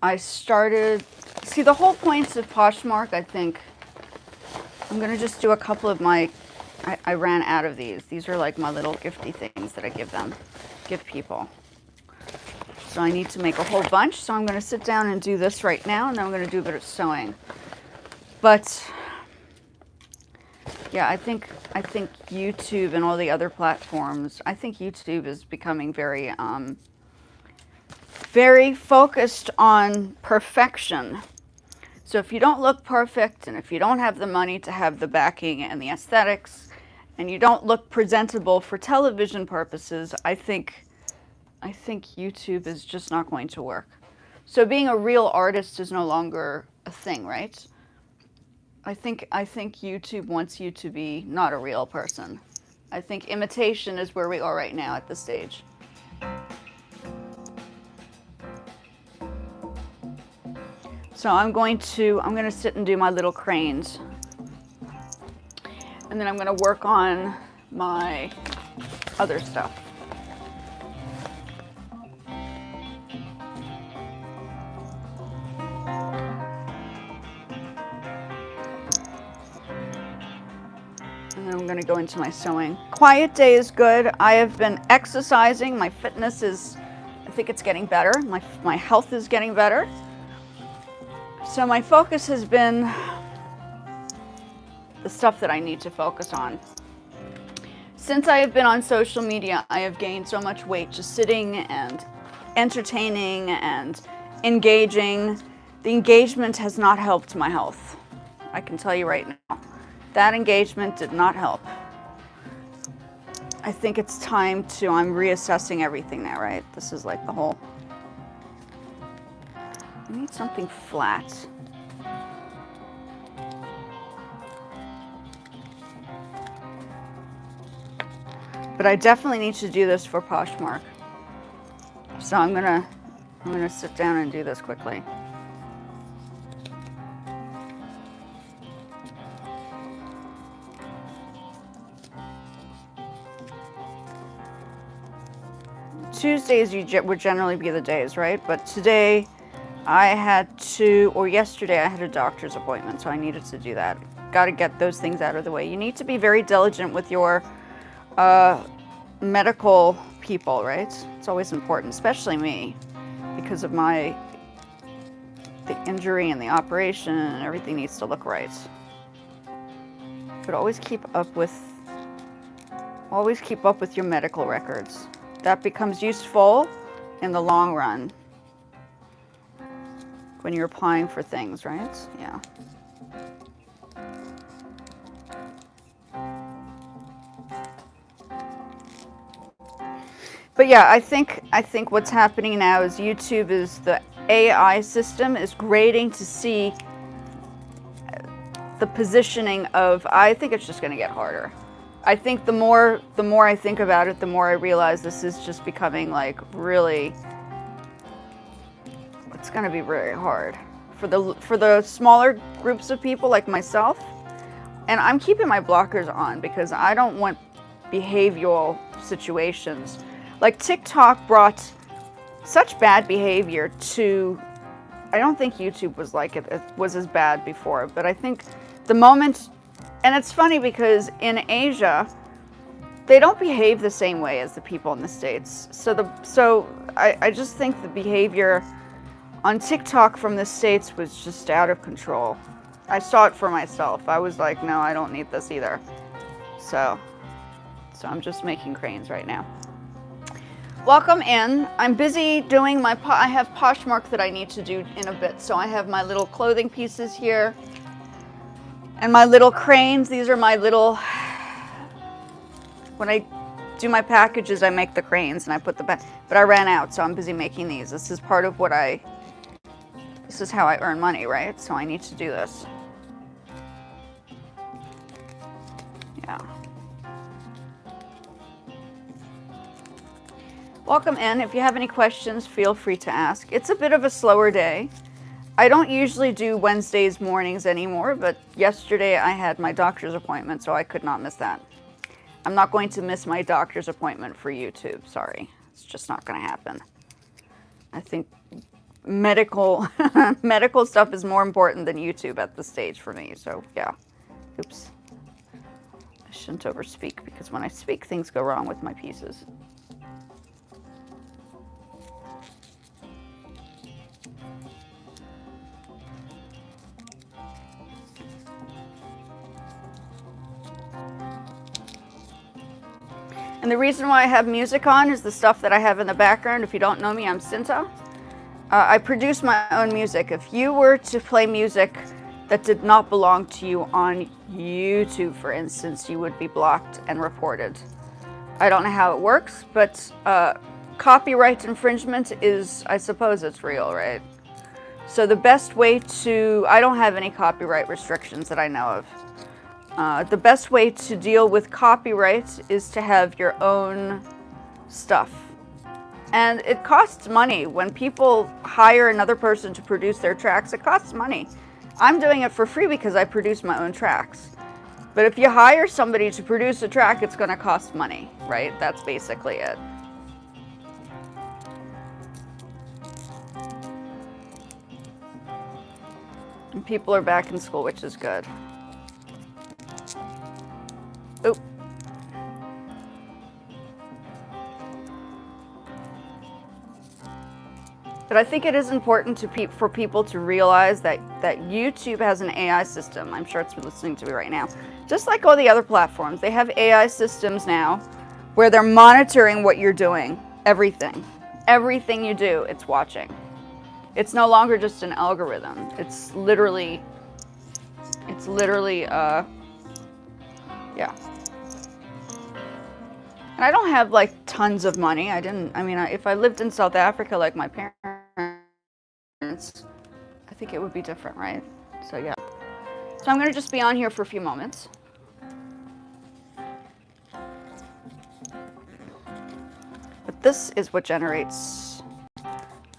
I started, see the whole points of Poshmark, I think, I'm going to just do a couple of my, I ran out of these. These are like my little gifty things that I give people. So I need to make a whole bunch. So I'm going to sit down and do this right now, and then I'm going to do a bit of sewing. But yeah, I think YouTube and all the other platforms, I think YouTube is becoming very, very focused on perfection. So if you don't look perfect, and if you don't have the money to have the backing and the aesthetics, and you don't look presentable for television purposes, I think YouTube is just not going to work. So being a real artist is no longer a thing, right? I think YouTube wants you to be not a real person. I think imitation is where we are right now at this stage. So I'm going to sit and do my little cranes. And then I'm going to work on my other stuff. And then I'm going to go into my sewing. Quiet day is good. I have been exercising. My fitness is, I think it's getting better. My health is getting better. So my focus has been the stuff that I need to focus on. Since I have been on social media, I have gained so much weight just sitting and entertaining and engaging. The engagement has not helped my health. I can tell you right now. That engagement did not help. I think it's time to, I'm reassessing everything now, right? This is like the whole, I need something flat. But I definitely need to do this for Poshmark. So I'm gonna sit down and do this quickly. Tuesdays would generally be the days, right? But today I had to, or yesterday I had a doctor's appointment, so I needed to do that. Got to get those things out of the way. You need to be very diligent with your medical people, right? It's always important, especially me, because of the injury and the operation, and everything needs to look right. But always keep up with your medical records. That becomes useful in the long run when you're applying for things, right? Yeah. But yeah, I think what's happening now is YouTube is the AI system is grading to see the positioning of, I think it's just going to get harder. I think the more I think about it, the more I realize this is just becoming like really, it's going to be very hard for the smaller groups of people like myself. And I'm keeping my blockers on because I don't want behavioral situations. Like TikTok brought such bad behavior to, I don't think YouTube was like it was as bad before, but I think the moment, and it's funny because in Asia, they don't behave the same way as the people in the States. So I just think the behavior on TikTok from the States was just out of control. I saw it for myself. I was like, no, I don't need this either. So I'm just making cranes right now. Welcome in. I'm busy doing I have Poshmark that I need to do in a bit. So I have my little clothing pieces here and my little cranes. These are my little, when I do my packages, I make the cranes and I put but I ran out, so I'm busy making these. This is part of this is how I earn money, right? So I need to do this. Yeah. Welcome in. If you have any questions, feel free to ask. It's a bit of a slower day. I don't usually do Wednesdays mornings anymore, but yesterday I had my doctor's appointment, so I could not miss that. I'm not going to miss my doctor's appointment for YouTube. Sorry. It's just not going to happen. I think medical medical stuff is more important than YouTube at this stage for me. So yeah. Oops. I shouldn't overspeak because when I speak, things go wrong with my pieces. And the reason why I have music on is the stuff that I have in the background. If you don't know me, I'm Cinta. I produce my own music. If you were to play music that did not belong to you on YouTube, for instance, you would be blocked and reported. I don't know how it works, but copyright infringement is, I suppose it's real, right? So the best way to, I don't have any copyright restrictions that I know of. The best way to deal with copyright is to have your own stuff. And it costs money. When people hire another person to produce their tracks, it costs money. I'm doing it for free because I produce my own tracks. But if you hire somebody to produce a track, it's going to cost money, right? That's basically it. And people are back in school, which is good. Oh. But I think it is important for people to realize that YouTube has an AI system. I'm sure it's listening to me right now. Just like all the other platforms, they have AI systems now where they're monitoring what you're doing. Everything. Everything you do, it's watching. It's no longer just an algorithm. It's literally, yeah. And I don't have like tons of money. If I lived in South Africa like my parents, I think it would be different, right? So yeah. So I'm gonna just be on here for a few moments. But this is what generates.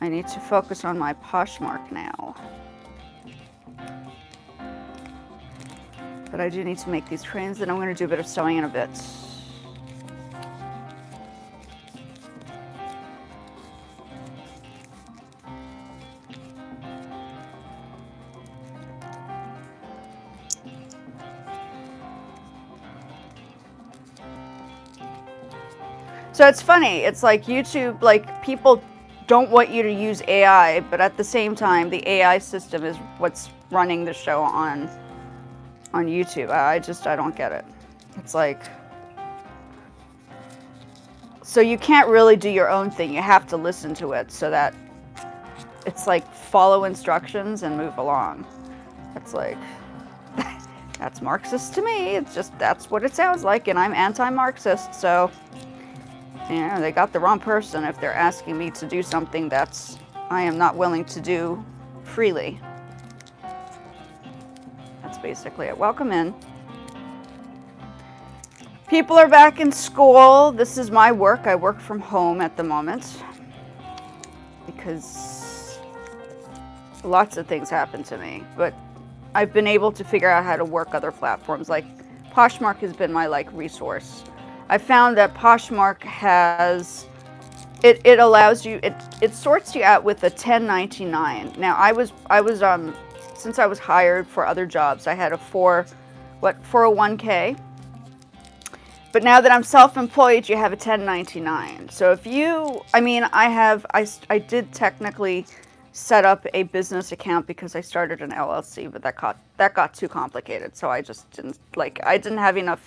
I need to focus on my Poshmark now. But I do need to make these trains, and I'm gonna do a bit of sewing in a bit. So it's funny, it's like YouTube, like people don't want you to use AI, but at the same time, the AI system is what's running the show on YouTube. I don't get it. It's like, so you can't really do your own thing. You have to listen to it so that it's like follow instructions and move along. It's like, that's Marxist to me. It's just, that's what it sounds like, and I'm anti-Marxist, so they got the wrong person if they're asking me to do something that's I am not willing to do freely. That's basically it. Welcome in. People are back in school. This is my work. I work from home at the moment because lots of things happen to me, but I've been able to figure out how to work other platforms. Like Poshmark has been my resource. I found that Poshmark has, it allows you, it sorts you out with a 1099. Now since I was hired for other jobs, I had a 401k. But now that I'm self-employed, you have a 1099. So if you, I did technically set up a business account because I started an LLC, but that got too complicated. So I just didn't, I didn't have enough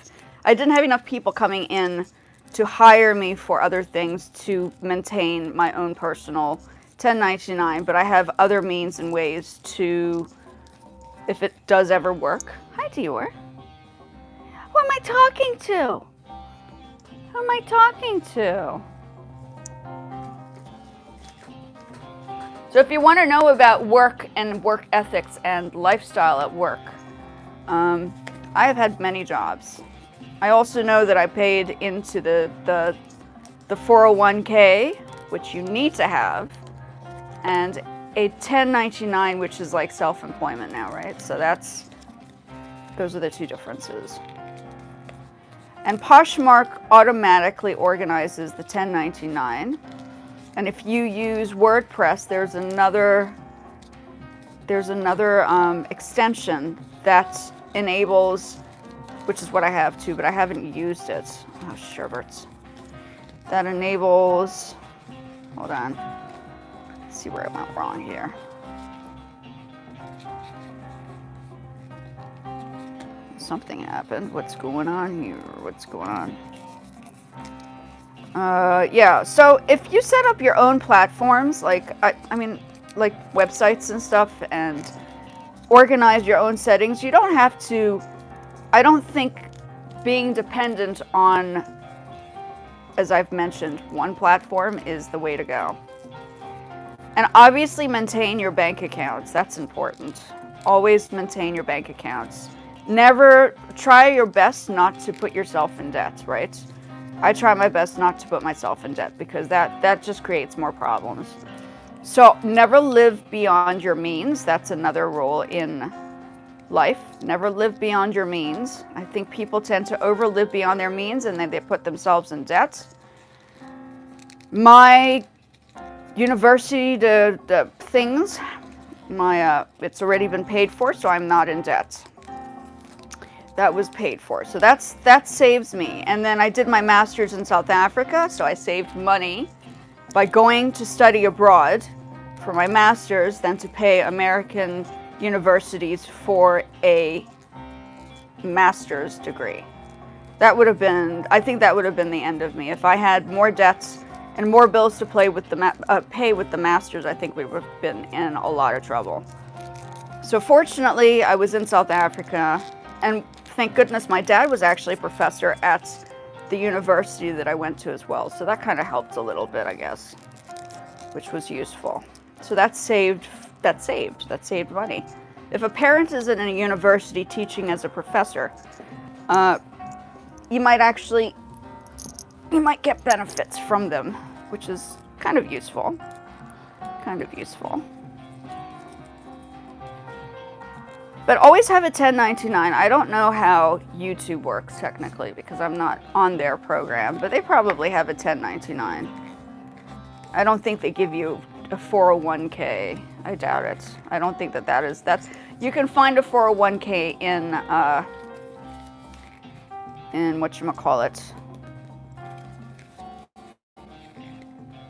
people coming in to hire me for other things to maintain my own personal 1099, but I have other means and ways to, if it does ever work. Hi, Dior. Who am I talking to? Who am I talking to? So if you want to know about work and work ethics and lifestyle at work, I have had many jobs. I also know that I paid into the 401k, which you need to have, and a 1099, which is like self-employment now, right? So those are the two differences. And Poshmark automatically organizes the 1099 And if you use WordPress, there's another extension that enables, which is what I have too, but I haven't used it. Oh, Sherberts. That enables, hold on, let's see where I went wrong here. Something happened. What's going on here? What's going on? Yeah, so if you set up your own platforms, like, I mean, like websites and stuff, and organize your own settings, you don't have to, I don't think being dependent on, as I've mentioned, one platform is the way to go. And obviously maintain your bank accounts. That's important. Always maintain your bank accounts. Never try your best not to put yourself in debt, right? I try my best not to put myself in debt because that just creates more problems. So never live beyond your means. That's another rule in life. Never live beyond your means. I think people tend to overlive beyond their means and then they put themselves in debt. My university, the things, it's already been paid for, so I'm not in debt. That was paid for, so that saves me. And then I did my master's in South Africa, so I saved money by going to study abroad for my master's than to pay American universities for a master's degree. That would have been, I think that would have been the end of me. If I had more debts and more bills to pay with the master's, I think we would have been in a lot of trouble. So fortunately, I was in South Africa, and thank goodness my dad was actually a professor at the university that I went to as well. So that kind of helped a little bit, I guess, which was useful. So that saved money. If a parent is in a university teaching as a professor, you might get benefits from them, which is kind of useful. But always have a 1099. I don't know how YouTube works technically because I'm not on their program, but they probably have a 1099. I don't think they give you a 401k. I doubt it. I don't think that's, you can find a 401k in whatchamacallit,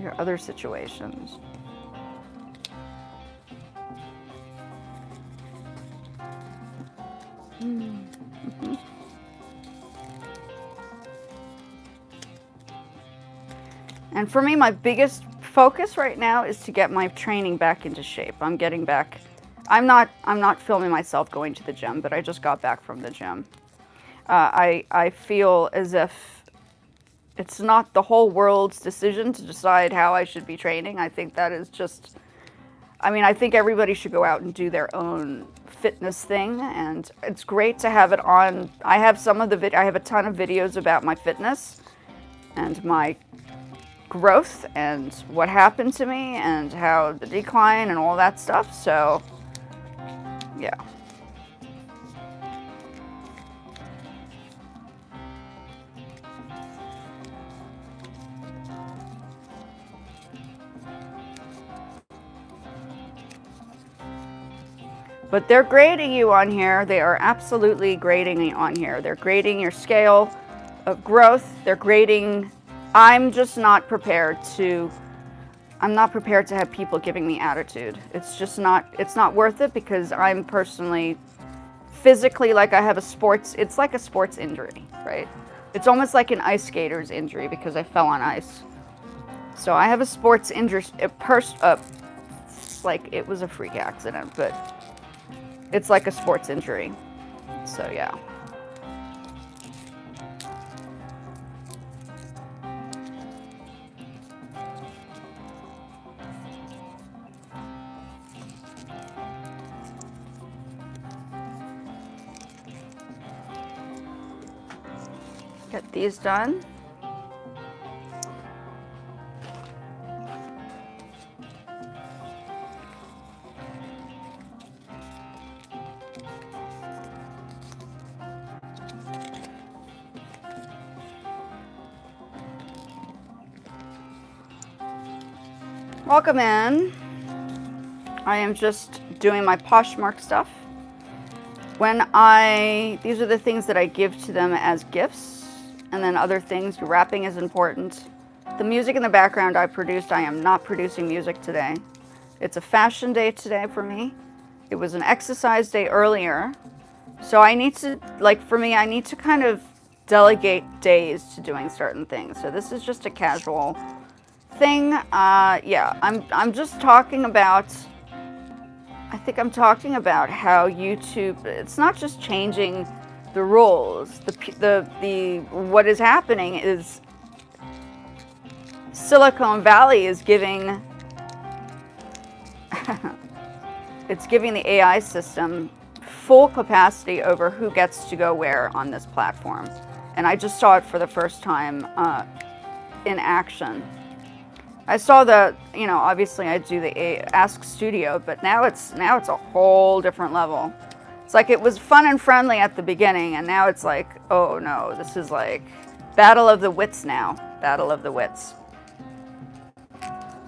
your other situations. Mm-hmm. And for me, my biggest focus right now is to get my training back into shape. I'm getting back. I'm not filming myself going to the gym, but I just got back from the gym. I feel as if it's not the whole world's decision to decide how I should be training. I think that is just, I think everybody should go out and do their own fitness thing, and it's great to have it on. I have I have a ton of videos about my fitness and my growth and what happened to me and how the decline and all that stuff. So yeah. But they're grading you on here. They are absolutely grading you on here. They're grading your scale of growth. They're grading. I'm just not prepared to. I'm not prepared to have people giving me attitude. It's just not. It's not worth it because I'm personally, physically, like I have a sports. It's like a sports injury, right? It's almost like an ice skater's injury because I fell on ice. So I have a sports injury. It's like it was a freak accident, but. It's like a sports injury. So yeah. Get these done. Welcome in. I am just doing my Poshmark stuff. These are the things that I give to them as gifts, and then other things, wrapping is important. The music in the background I produced, I am not producing music today. It's a fashion day today for me. It was an exercise day earlier. So I need to, like for me, I need to kind of delegate days to doing certain things. So this is just a casual thing. Yeah, I'm just talking about, I think I'm talking about how YouTube, it's not just changing the rules. What is happening is Silicon Valley is giving, it's giving the AI system full capacity over who gets to go where on this platform. And I just saw it for the first time in action. I saw obviously I do the Ask Studio, but now it's a whole different level. It's like it was fun and friendly at the beginning, and now it's like, oh no, this is like battle of the wits now. Battle of the wits.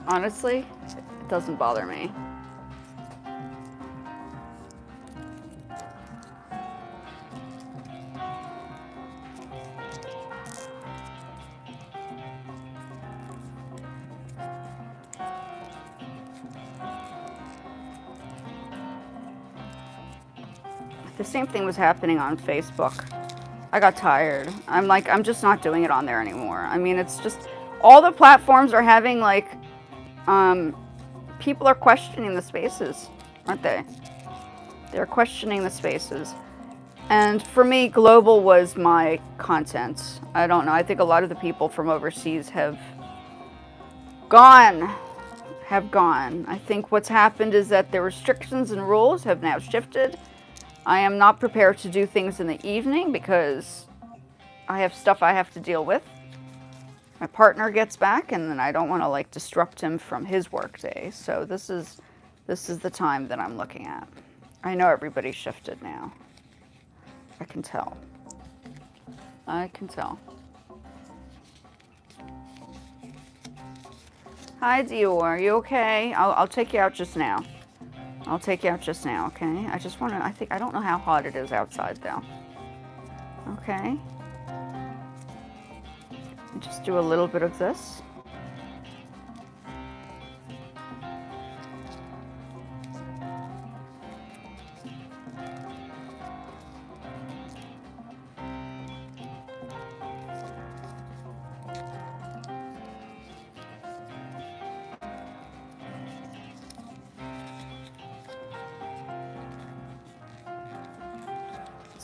Honestly, it doesn't bother me. The same thing was happening on Facebook. I got tired. I'm just not doing it on there anymore. I mean, it's just, all the platforms are having like, people are questioning the spaces, aren't they? They're questioning the spaces. And for me, global was my content. I don't know. I think a lot of the people from overseas have gone. I think what's happened is that the restrictions and rules have now shifted. I am not prepared to do things in the evening because I have stuff I have to deal with. My partner gets back, and then I don't want to like disrupt him from his work day. So this is the time that I'm looking at. I know everybody shifted now. I can tell. I can tell. Hi, Dior. Are you okay? I'll take you out just now. I'll take you out just now, okay? I just want to, I don't know how hot it is outside though. Okay. Just do a little bit of this.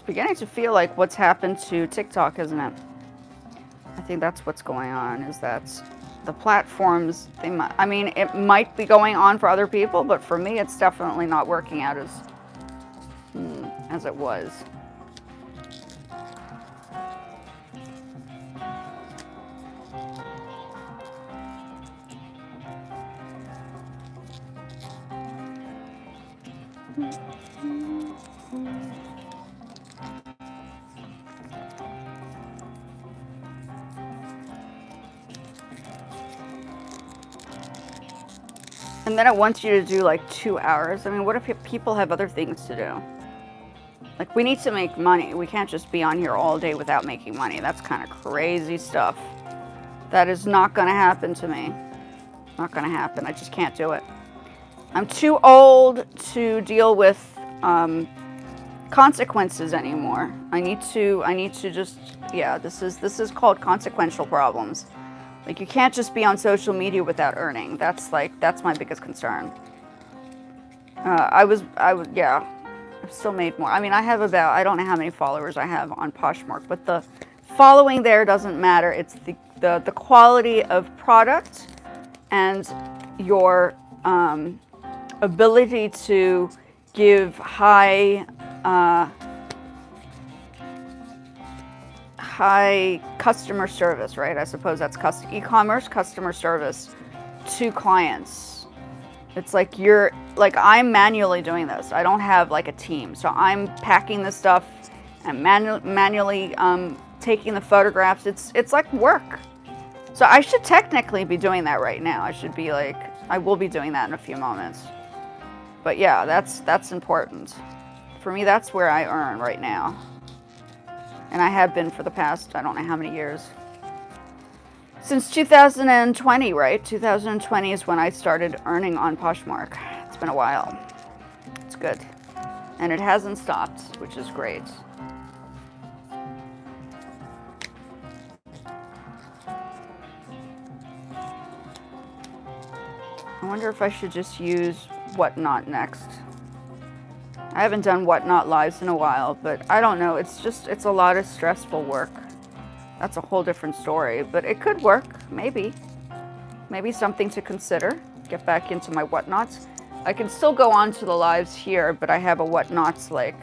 Beginning to feel like what's happened to TikTok, isn't it? I think that's what's going on, is that the platforms, I mean, it might be going on for other people, but for me, it's definitely not working out as it was. And then it wants you to do like 2 hours. I mean, what if people have other things to do? Like, we need to make money. We can't just be on here all day without making money. That's kind of crazy stuff. That is not going to happen to me. Not going to happen. I just can't do it. I'm too old to deal with consequences anymore. I need to just, yeah, this is called consequential problems. Like, you can't just be on social media without earning. That's my biggest concern. Yeah, I've still made more. I mean, I don't know how many followers I have on Poshmark, but the following there doesn't matter. It's the quality of product and your ability to give high customer service, right? I suppose that's e-commerce customer service to clients. It's like I'm manually doing this. I don't have like a team. So I'm packing the stuff and manually taking the photographs. It's like work. So I should technically be doing that right now. I should be like I will be doing that in a few moments. But yeah, that's important. For me, that's where I earn right now. And I have been for the past, I don't know how many years. Since 2020, right? 2020 is when I started earning on Poshmark. It's been a while. It's good. And it hasn't stopped, which is great. I wonder if I should just use Whatnot next. I haven't done Whatnot lives in a while, but I don't know. It's a lot of stressful work. That's a whole different story, but it could work, maybe. Maybe something to consider. Get back into my Whatnots. I can still go on to the lives here, but I have a Whatnots like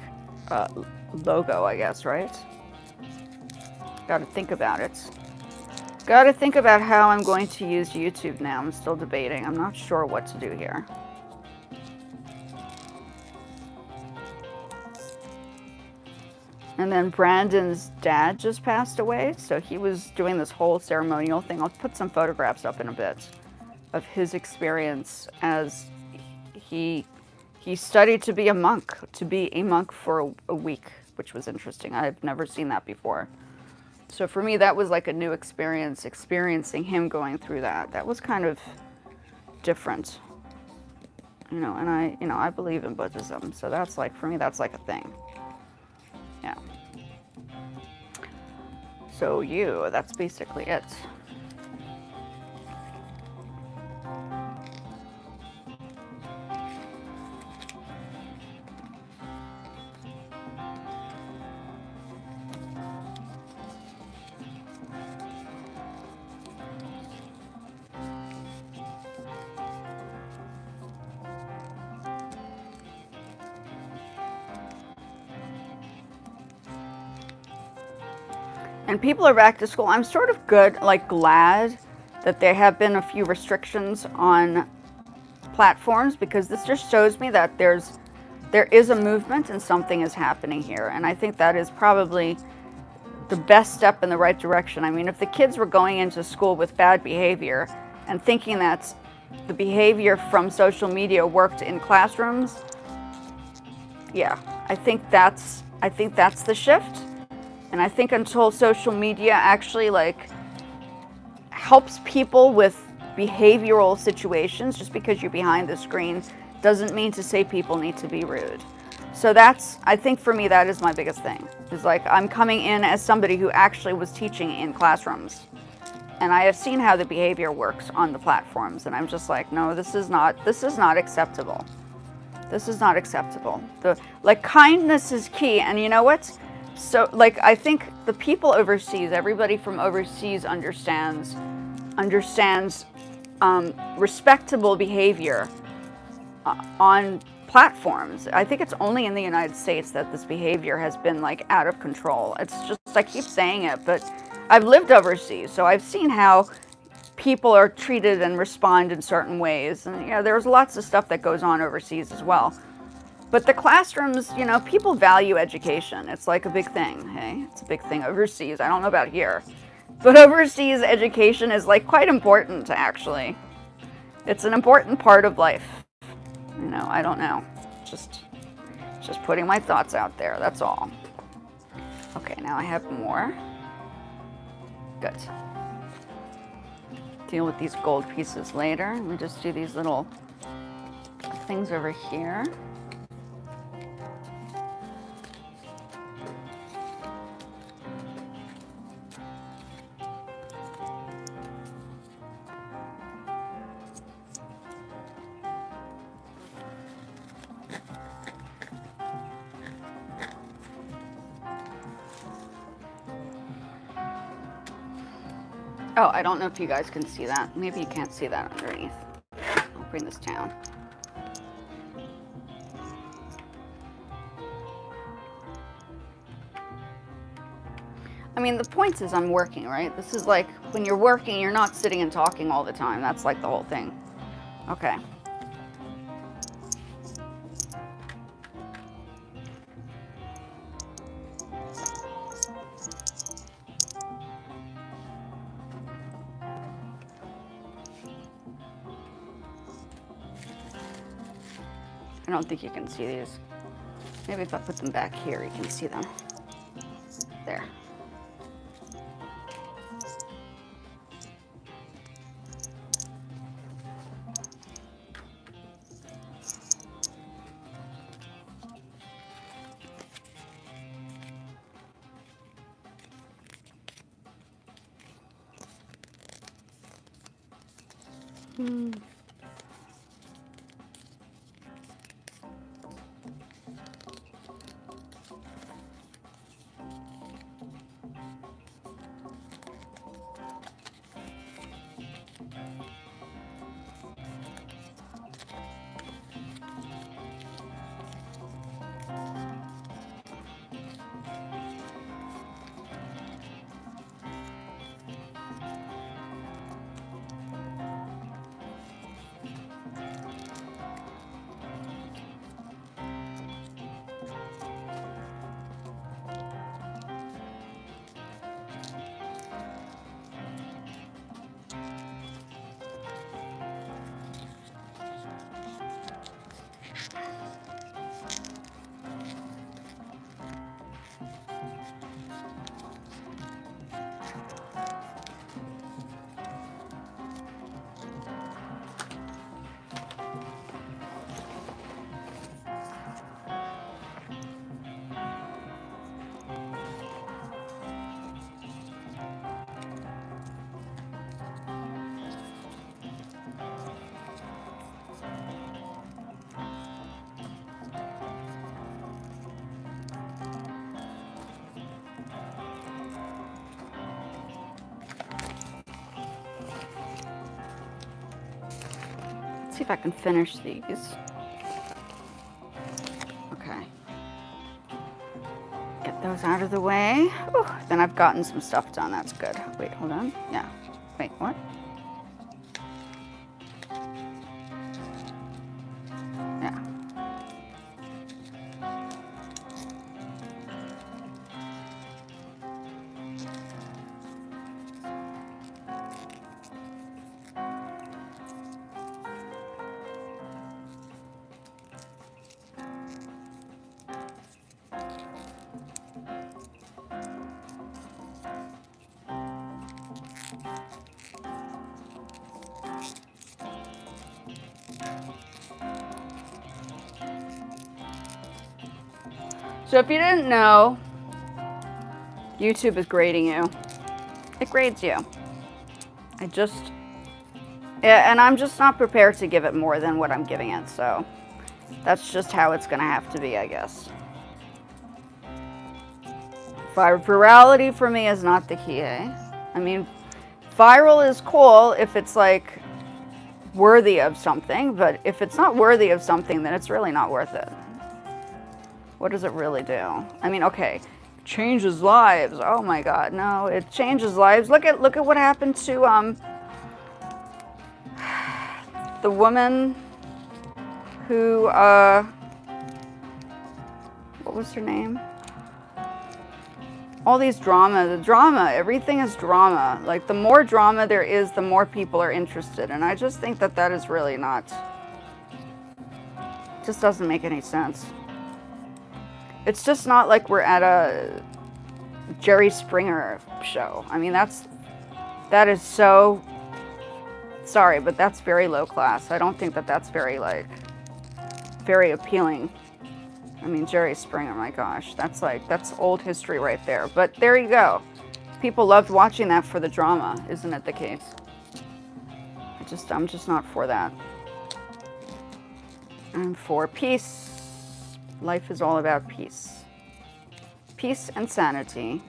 logo, I guess, right? Gotta think about it. Gotta think about how I'm going to use YouTube now. I'm still debating. I'm not sure what to do here. And then Brandon's dad just passed away, so he was doing this whole ceremonial thing. I'll put some photographs up in a bit of his experience as he studied to be a monk for a week, which was interesting. I've never seen that before. So for me, that was like a new experience, experiencing him going through that. That was kind of different, you know, and I believe in Buddhism. So that's like, for me, that's like a thing. Yeah. So that's basically it. And people are back to school. I'm sort of glad that there have been a few restrictions on platforms, because this just shows me that there is a movement and something is happening here. And I think that is probably the best step in the right direction. I mean, if the kids were going into school with bad behavior and thinking that the behavior from social media worked in classrooms, yeah, I think that's the shift. And I think until social media actually helps people with behavioral situations, just because you're behind the screen doesn't mean to say people need to be rude. So I think for me, that is my biggest thing. Is I'm coming in as somebody who actually was teaching in classrooms. And I have seen how the behavior works on the platforms. And I'm just like, no, this is not acceptable. This is not acceptable. Kindness is key. And you know what? So, I think the people overseas, everybody from overseas understands respectable behavior on platforms. I think it's only in the United States that this behavior has been out of control. It's just, I keep saying it, but I've lived overseas, so I've seen how people are treated and respond in certain ways. And there's lots of stuff that goes on overseas as well. But the classrooms, people value education. It's a big thing, hey? It's a big thing overseas. I don't know about here. But overseas education is quite important, actually. It's an important part of life. I don't know. Just putting my thoughts out there, that's all. Okay, now I have more. Good. Deal with these gold pieces later. Let me just do these little things over here. Oh, I don't know if you guys can see that. Maybe you can't see that underneath. I'll bring this down. I mean, the point is I'm working, right? This is when you're working, you're not sitting and talking all the time. That's the whole thing. Okay. I don't think you can see these. Maybe if I put them back here, you can see them. There. See if I can finish these. Okay. Get those out of the way. Whew. Then I've gotten some stuff done. That's good. Wait, hold on. Yeah. Wait, what? Yeah. So if you didn't know, YouTube is grading you. It grades you. And I'm just not prepared to give it more than what I'm giving it, so that's just how it's gonna have to be, I guess. Virality for me is not the key, eh? I mean, viral is cool if it's like worthy of something, but if it's not worthy of something, then it's really not worth it. What does it really do? I mean, okay, changes lives. Oh my God, no, it changes lives. Look at what happened to the woman who what was her name? All these the drama, everything is drama. Like the more drama there is, the more people are interested. And I just think that is really not, just doesn't make any sense. It's just not like we're at a Jerry Springer show. I mean, that is so, sorry, but that's very low class. I don't think that that's very appealing. I mean, Jerry Springer, my gosh, that's old history right there. But there you go. People loved watching that for the drama, isn't it the case? I'm just not for that. I'm for peace. Life is all about peace. Peace and sanity.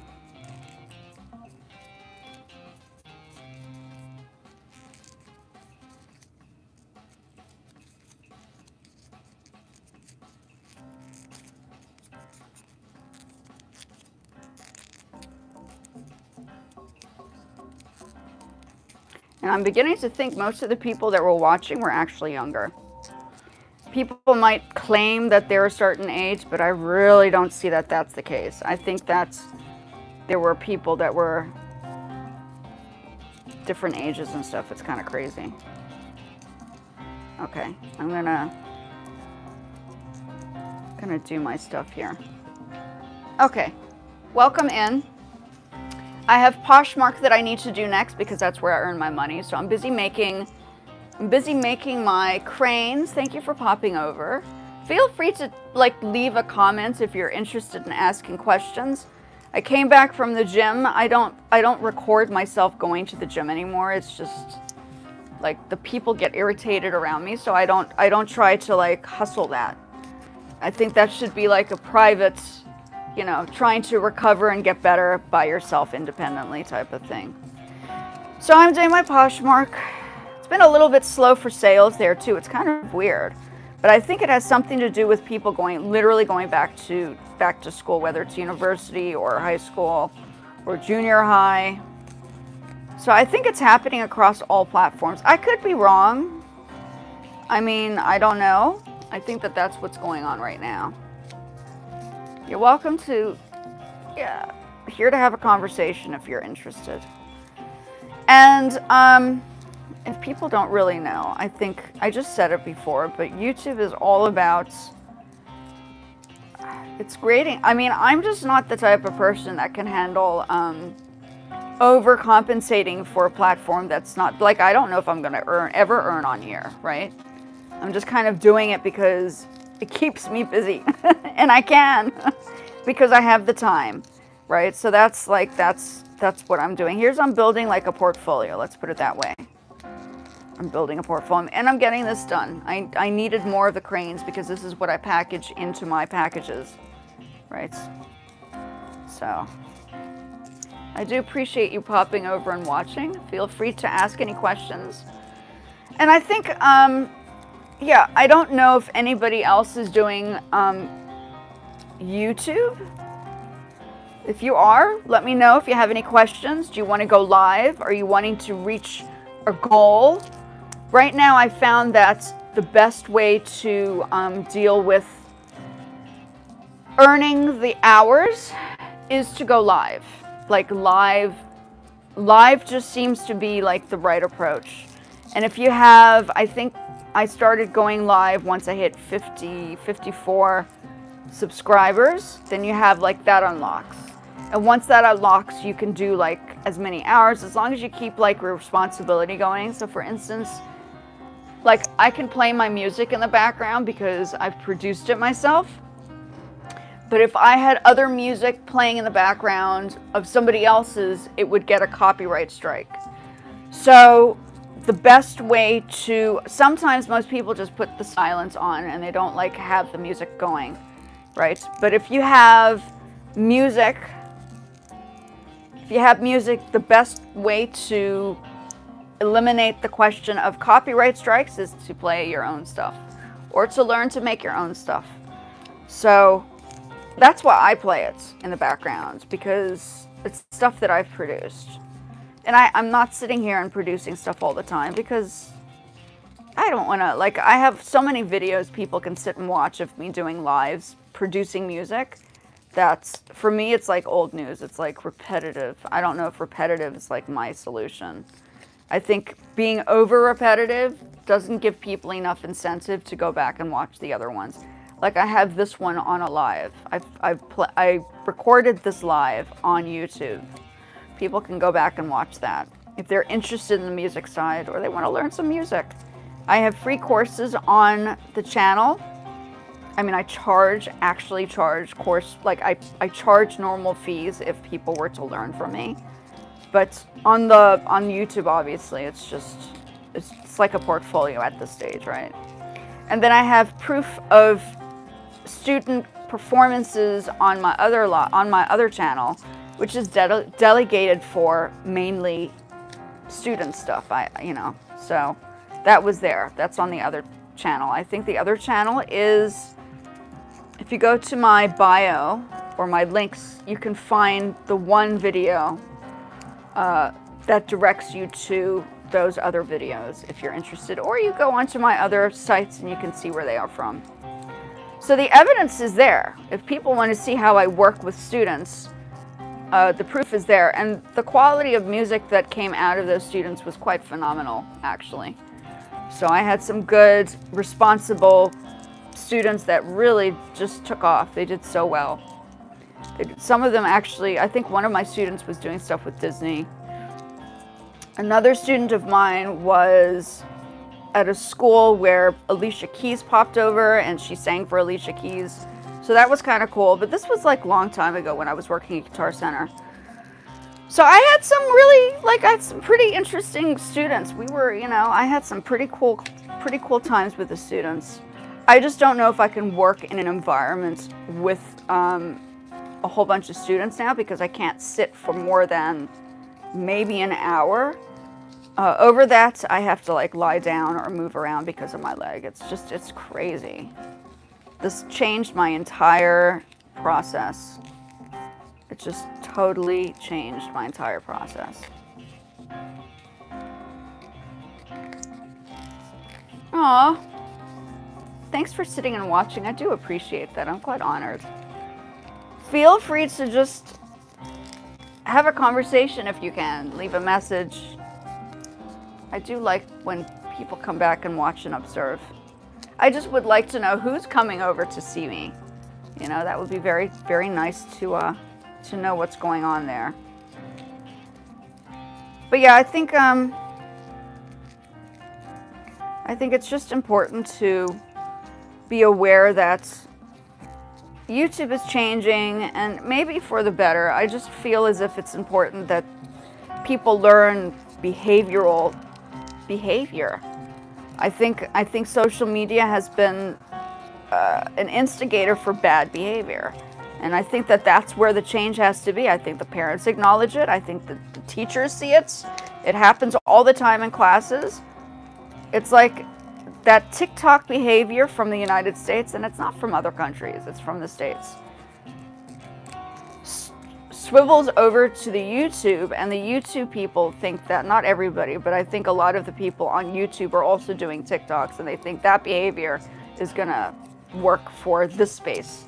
And I'm beginning to think most of the people that were watching were actually younger. People might claim that they're a certain age, but I really don't see that that's the case. I think there were people that were different ages and stuff. It's kind of crazy. Okay, I'm gonna gonna do my stuff here. Okay, welcome in. I have Poshmark that I need to do next because that's where I earn my money. So I'm busy making my cranes. Thank you for popping over. Feel free to like leave a comment if you're interested in asking questions. I came back from the gym. I don't record myself going to the gym anymore. It's just like the people get irritated around me, so I don't try to like hustle that. I think that should be like a private, you know, trying to recover and get better by yourself independently type of thing. So I'm doing my Poshmark. It's been a little bit slow for sales there too. It's kind of weird, but I think it has something to do with people literally going back to school, whether it's university or high school or junior high. So I think it's happening across all platforms. I could be wrong. I mean, I don't know. I think that that's what's going on right now. You're welcome to, yeah, here to have a conversation if you're interested. And if people don't really know, I think I just said it before, but YouTube is all about, it's grading. I mean, I'm just not the type of person that can handle overcompensating for a platform that's not, like, I don't know if I'm going to ever earn on here, right? I'm just kind of doing it because it keeps me busy and I can because I have the time, right? So that's what I'm doing. I'm building like a portfolio. Let's put it that way. I'm building a portfolio and I'm getting this done. I needed more of the cranes because this is what I package into my packages, right? So I do appreciate you popping over and watching. Feel free to ask any questions. And I think, yeah, I don't know if anybody else is doing YouTube. If you are, let me know if you have any questions. Do you want to go live? Are you wanting to reach a goal? Right now, I found that the best way to deal with earning the hours is to go live. Like live just seems to be like the right approach. And if you have, I think I started going live once I hit 54 subscribers, then you have like that unlocks. And once that unlocks, you can do like as many hours as long as you keep like your responsibility going. So for instance, like I can play my music in the background because I've produced it myself. But if I had other music playing in the background of somebody else's, it would get a copyright strike. So the best way to, sometimes most people just put the silence on and they don't like have the music going, right? But if you have music, the best way to eliminate the question of copyright strikes is to play your own stuff or to learn to make your own stuff. So that's why I play it in the background, because it's stuff that I've produced. And I'm not sitting here and producing stuff all the time because I don't want to, like, I have so many videos people can sit and watch of me doing lives, producing music. That's, for me, it's like old news. It's like repetitive. I don't know if repetitive is like my solution. I think being over repetitive doesn't give people enough incentive to go back and watch the other ones. Like I have this one on a live. I recorded this live on YouTube. People can go back and watch that if they're interested in the music side or they want to learn some music. I have free courses on the channel. I mean, I charge course, like I charge normal fees if people were to learn from me. But on YouTube, obviously, it's like a portfolio at this stage, right? And then I have proof of student performances on my other channel, which is delegated for mainly student stuff. So that was there. That's on the other channel. I think the other channel is, if you go to my bio or my links, you can find the one video that directs you to those other videos if you're interested, or you go onto my other sites and you can see where they are from. So the evidence is there. If people want to see how I work with students, the proof is there. And the quality of music that came out of those students was quite phenomenal, actually. So I had some good, responsible students that really just took off. They did so well. Some of them actually, I think one of my students was doing stuff with Disney. Another student of mine was at a school where Alicia Keys popped over and she sang for Alicia Keys. So that was kind of cool, but this was like a long time ago when I was working at Guitar Center. So I had some really, I had some pretty interesting students. We were, I had some pretty cool times with the students. I just don't know if I can work in an environment with a whole bunch of students now, because I can't sit for more than maybe an hour. Over that, I have to lie down or move around because of my leg. It's crazy. This changed my entire process. It just totally changed my entire process. Aw, thanks for sitting and watching. I do appreciate that. I'm quite honored. Feel free to just have a conversation if you can. Leave a message. I do like when people come back and watch and observe. I just would like to know who's coming over to see me. That would be very, very nice to know what's going on there. But yeah, I think it's just important to be aware that YouTube is changing, and maybe for the better. I just feel as if it's important that people learn behavioral behavior. I think social media has been an instigator for bad behavior. And I think that's where the change has to be. I think the parents acknowledge it. I think the teachers see it. It happens all the time in classes. It's like that TikTok behavior from the United States, and it's not from other countries, it's from the States, swivels over to the YouTube, and the YouTube people think that, not everybody, but I think a lot of the people on YouTube are also doing TikToks, and they think that behavior is gonna work for this space.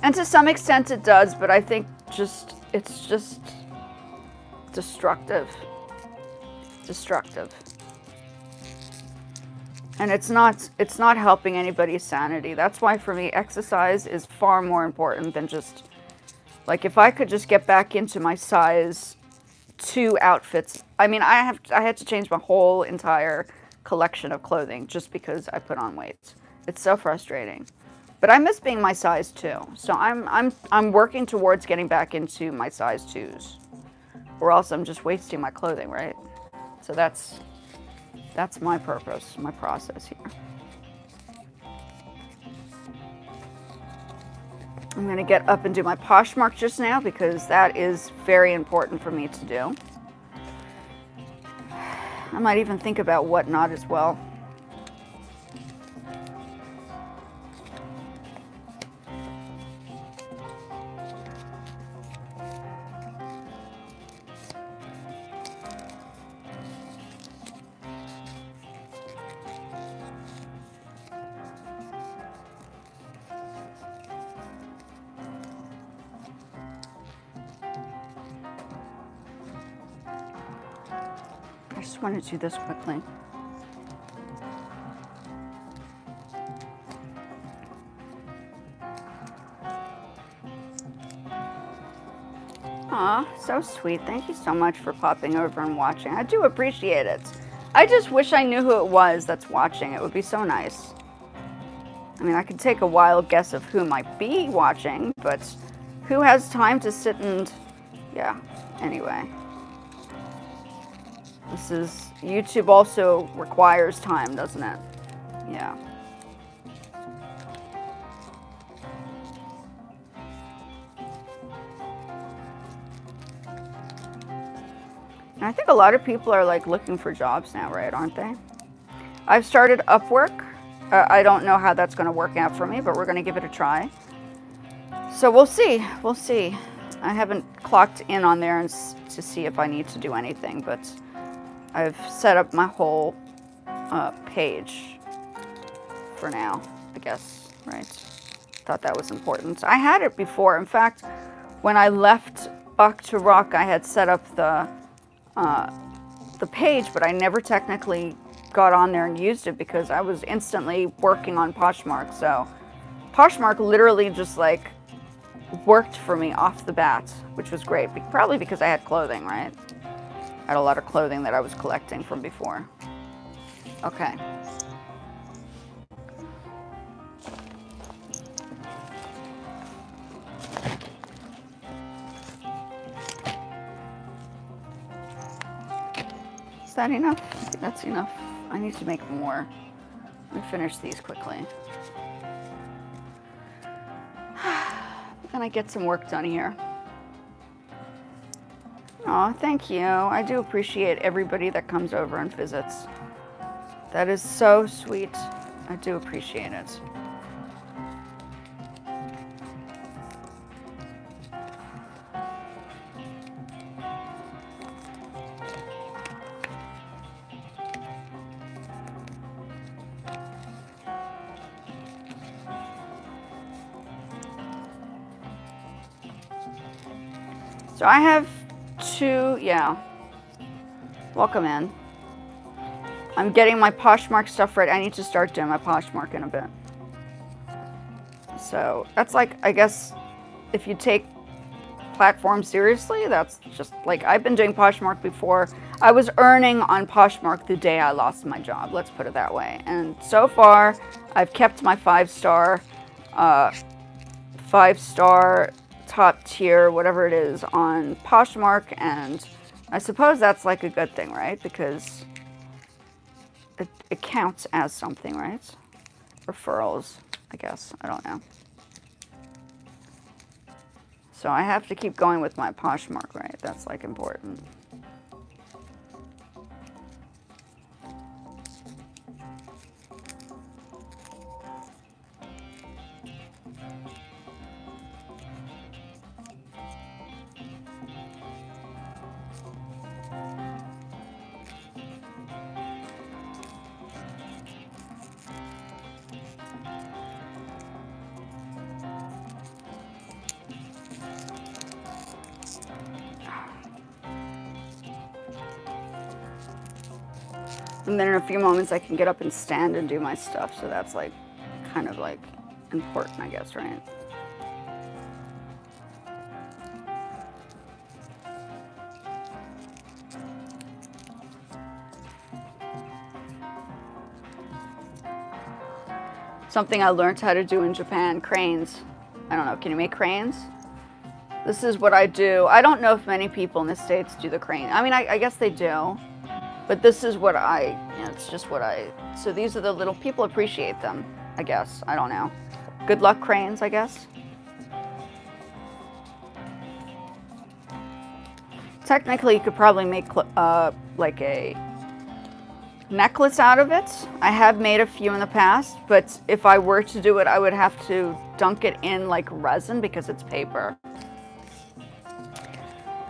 And to some extent it does, but I think it's just destructive. And it's not helping anybody's sanity. That's why for me exercise is far more important than just, if I could just get back into my size 2 outfits. I mean, I had to change my whole entire collection of clothing just because I put on weight. It's so frustrating. But I miss being my size 2. So I'm working towards getting back into my size 2s. Or else I'm just wasting my clothing, right? So that's my purpose, my process here. I'm going to get up and do my Poshmark just now because that is very important for me to do. I might even think about Whatnot as well. I just want to do this quickly. Aw, so sweet. Thank you so much for popping over and watching. I do appreciate it. I just wish I knew who it was that's watching. It would be so nice. I mean, I could take a wild guess of who might be watching, but who has time to sit and... yeah, anyway. YouTube also requires time, doesn't it? Yeah. And I think a lot of people are looking for jobs now, right? Aren't they? I've started Upwork. I don't know how that's going to work out for me, but we're going to give it a try. So we'll see. We'll see. I haven't clocked in on there to see if I need to do anything, but I've set up my whole page for now, I guess, right? Thought that was important. I had it before. In fact, when I left Buck to Rock, I had set up the page, but I never technically got on there and used it because I was instantly working on Poshmark. So Poshmark literally just like worked for me off the bat, which was great. Probably because I had clothing, right? I had a lot of clothing that I was collecting from before. Okay. Is that enough? I think that's enough. I need to make more. Let me finish these quickly. Then I get some work done here. Aw, thank you. I do appreciate everybody that comes over and visits. That is so sweet. I do appreciate it. So I have two, yeah. Welcome in. I'm getting my Poshmark stuff ready. I need to start doing my Poshmark in a bit. So that's like, I guess, if you take platforms seriously, that's just like, I've been doing Poshmark before. I was earning on Poshmark the day I lost my job, let's put it that way. And so far, I've kept my five-star top tier, whatever it is, on Poshmark, and I suppose that's like a good thing, right? Because it counts as something, right? Referrals, I guess. I don't know. So I have to keep going with my Poshmark, right? That's like important. And then in a few moments I can get up and stand and do my stuff. So that's like, kind of like important, I guess, right? Something I learned how to do in Japan, cranes. I don't know, can you make cranes? This is what I do. I don't know if many people in the States do the crane. I mean, I guess they do. But this is what it's just what so these are the little, people appreciate them, I guess. I don't know. Good luck cranes, I guess. Technically, you could probably make like a necklace out of it. I have made a few in the past, but if I were to do it, I would have to dunk it in like resin because it's paper.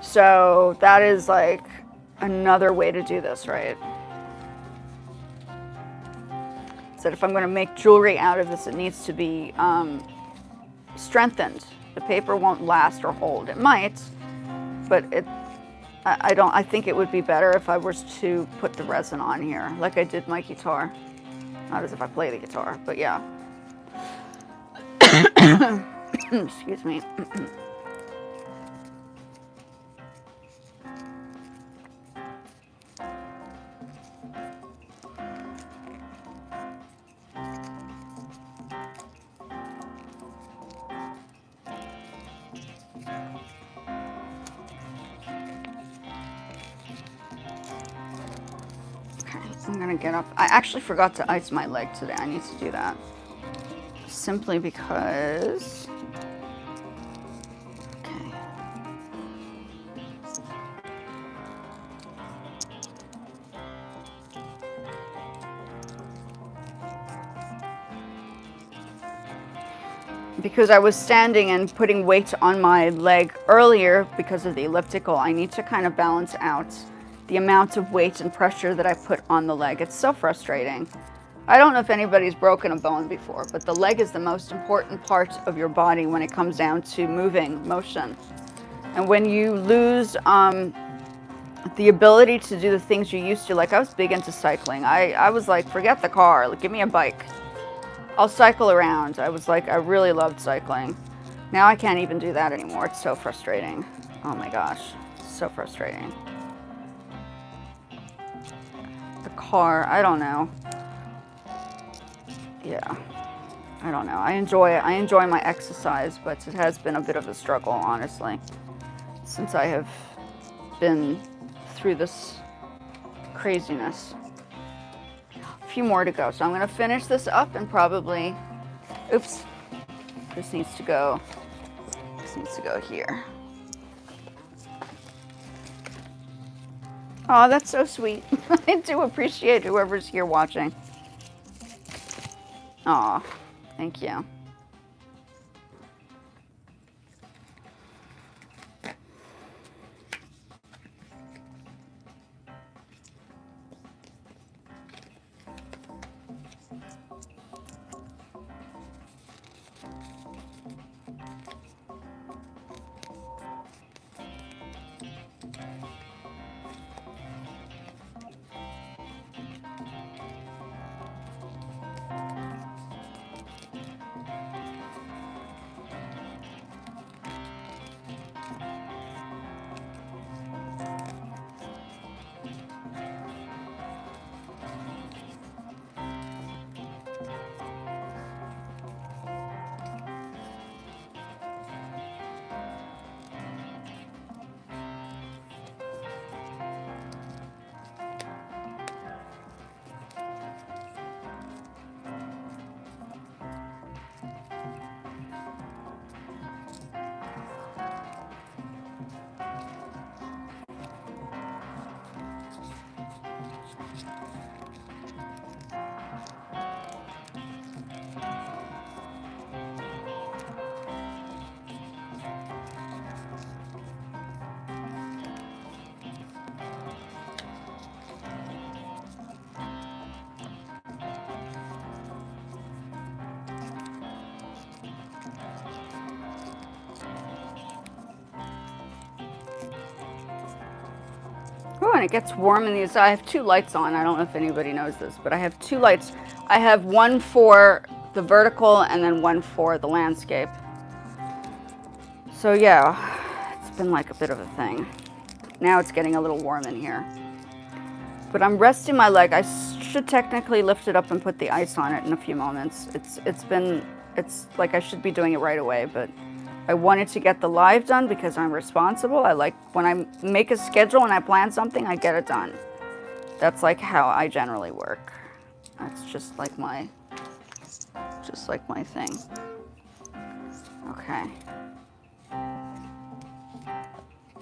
So that is like another way to do this, right? So if I'm going to make jewelry out of this, it needs to be strengthened. The paper won't last or hold. It might, but I think it would be better if I was to put the resin on here, like I did my guitar. Not as if I play the guitar, but yeah. Excuse me. I'm gonna get up. I actually forgot to ice my leg today. I need to do that. Simply because... Okay. Because I was standing and putting weight on my leg earlier because of the elliptical, I need to kind of balance out the amount of weight and pressure that I put on the leg. It's so frustrating. I don't know if anybody's broken a bone before, but the leg is the most important part of your body when it comes down to moving, motion. And when you lose the ability to do the things you used to. Like, I was big into cycling. I was like, forget the car, like, give me a bike. I'll cycle around. I was like, I really loved cycling. Now I can't even do that anymore. It's so frustrating. Oh my gosh, so frustrating. The car, I don't know. Yeah, I don't know. I enjoy it. I enjoy my exercise, but it has been a bit of a struggle, honestly, since I have been through this craziness. A few more to go, so I'm gonna finish this up and probably, oops, this needs to go here. Oh, that's so sweet. I do appreciate whoever's here watching. Aw, thank you. Oh, and it gets warm in these. I have two lights on. I don't know if anybody knows this, but I have two lights. I have one for the vertical and then one for the landscape. So yeah, it's been like a bit of a thing. Now it's getting a little warm in here. But I'm resting my leg. I should technically lift it up and put the ice on it in a few moments. It's like I should be doing it right away, but I wanted to get the live done because I'm responsible. I like when I make a schedule and I plan something, I get it done. That's like how I generally work. That's just like my thing. Okay.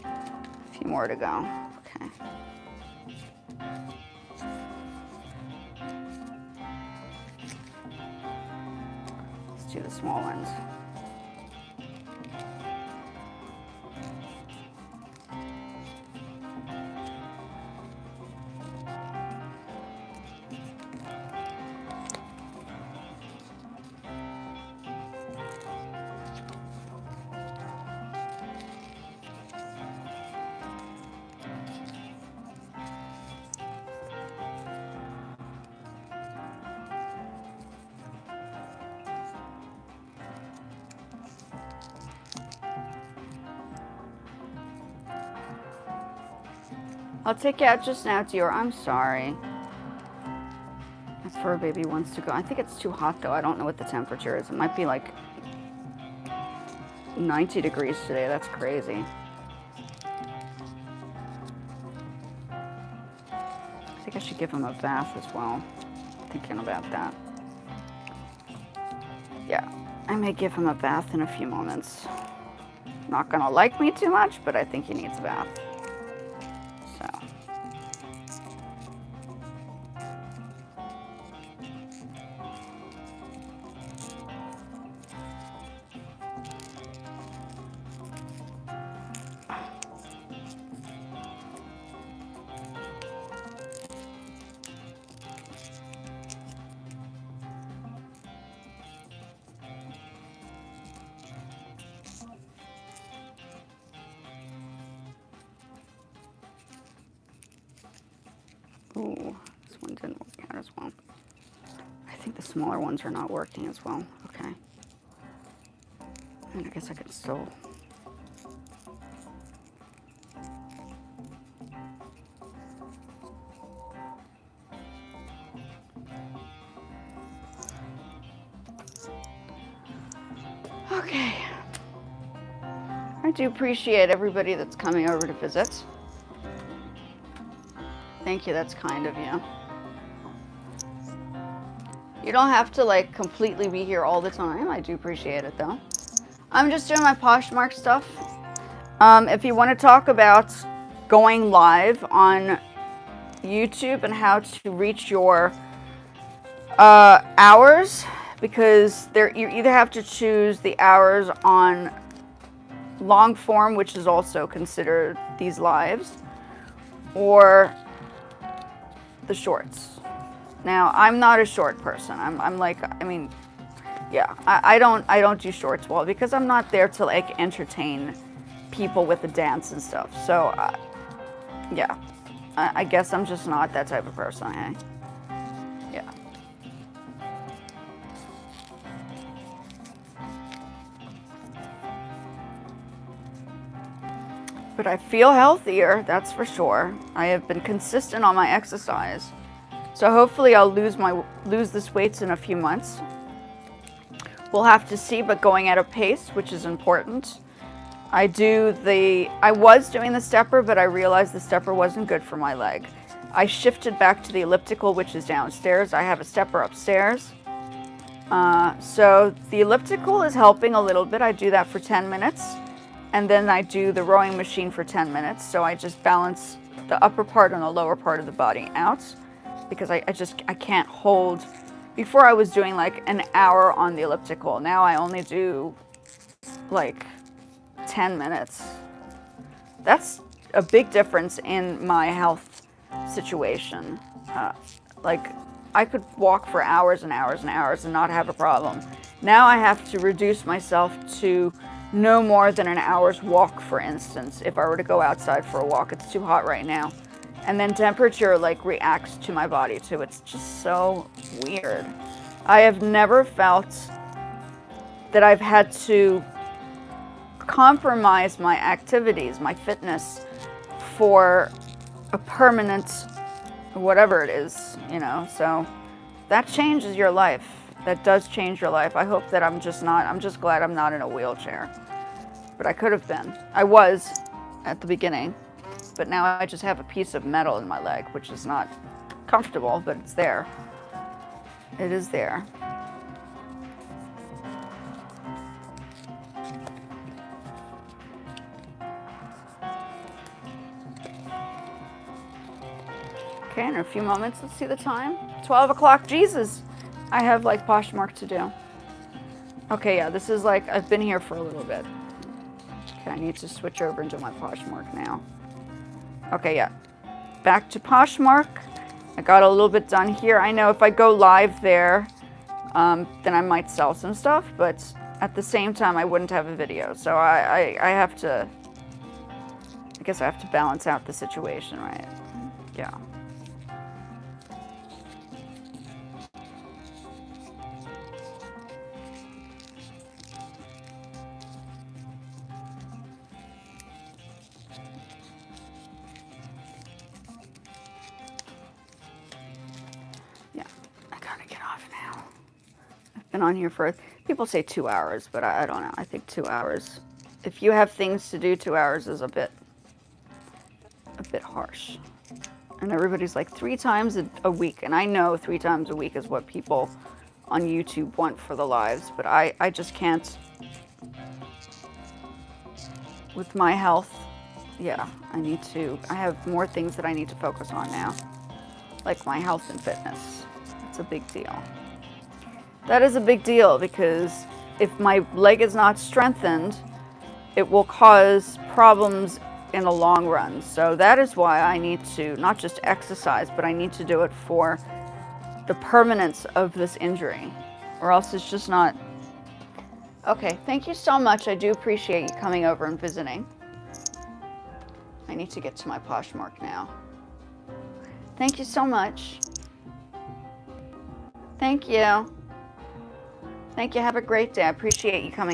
A few more to go. Okay. Let's do the small ones. I'll take you out just now, Dior. I'm sorry. That fur baby wants to go. I think it's too hot, though. I don't know what the temperature is. It might be like 90 degrees today. That's crazy. I think I should give him a bath as well. Thinking about that. Yeah, I may give him a bath in a few moments. Not gonna like me too much, but I think he needs a bath. So. Ooh, this one didn't work out as well. I think the smaller ones are not working as well. Okay. And I guess I could still... Okay. I do appreciate everybody that's coming over to visit. Thank you, that's kind of you. You don't have to like completely be here all the time. I do appreciate it though. I'm just doing my Poshmark stuff. If you want to talk about going live on YouTube and how to reach your hours, because you either have to choose the hours on long form, which is also considered these lives, or the shorts. Now, I'm not a short person. I'm like, I mean, yeah, I don't do shorts well because I'm not there to like entertain people with the dance and stuff. So, yeah, I guess I'm just not that type of person, hey? Yeah. But I feel healthier, that's for sure. I have been consistent on my exercise. So hopefully I'll lose this weight in a few months. We'll have to see, but going at a pace, which is important. I was doing the stepper, but I realized the stepper wasn't good for my leg. I shifted back to the elliptical, which is downstairs. I have a stepper upstairs. So the elliptical is helping a little bit. I do that for 10 minutes. And then I do the rowing machine for 10 minutes. So I just balance the upper part and the lower part of the body out because I can't hold. Before I was doing like an hour on the elliptical. Now I only do like 10 minutes. That's a big difference in my health situation. Like I could walk for hours and hours and hours and not have a problem. Now I have to reduce myself to no more than an hour's walk, for instance, if I were to go outside for a walk. It's too hot right now. And then temperature like reacts to my body too. It's just so weird. I have never felt that I've had to compromise my activities, my fitness for a permanent whatever it is, you know. So that changes your life. That does change your life. I hope that I'm just glad I'm not in a wheelchair. But I could have been. I was at the beginning, but now I just have a piece of metal in my leg, which is not comfortable, but it's there. It is there. Okay, in a few moments, let's see the time. 12 o'clock, Jesus. I have like Poshmark to do. Okay, yeah, this is like, I've been here for a little bit. Okay, I need to switch over into my Poshmark now. Okay, yeah. Back to Poshmark. I got a little bit done here. I know if I go live there, then I might sell some stuff, but at the same time, I wouldn't have a video. So I have to, I guess I have to balance out the situation, right? Yeah. Been on here for, people say 2 hours, but I don't know. I think 2 hours. If you have things to do, 2 hours is a bit harsh. And everybody's like 3 times a week. And I know 3 times a week is what people on YouTube want for the lives, but I just can't. With my health, yeah, I have more things that I need to focus on now. Like my health and fitness. It's a big deal. That is a big deal because if my leg is not strengthened, it will cause problems in the long run. So that is why I need to not just exercise, but I need to do it for the permanence of this injury, or else it's just not. Okay, thank you so much. I do appreciate you coming over and visiting. I need to get to my Poshmark now. Thank you so much. Thank you. Thank you. Have a great day. I appreciate you coming.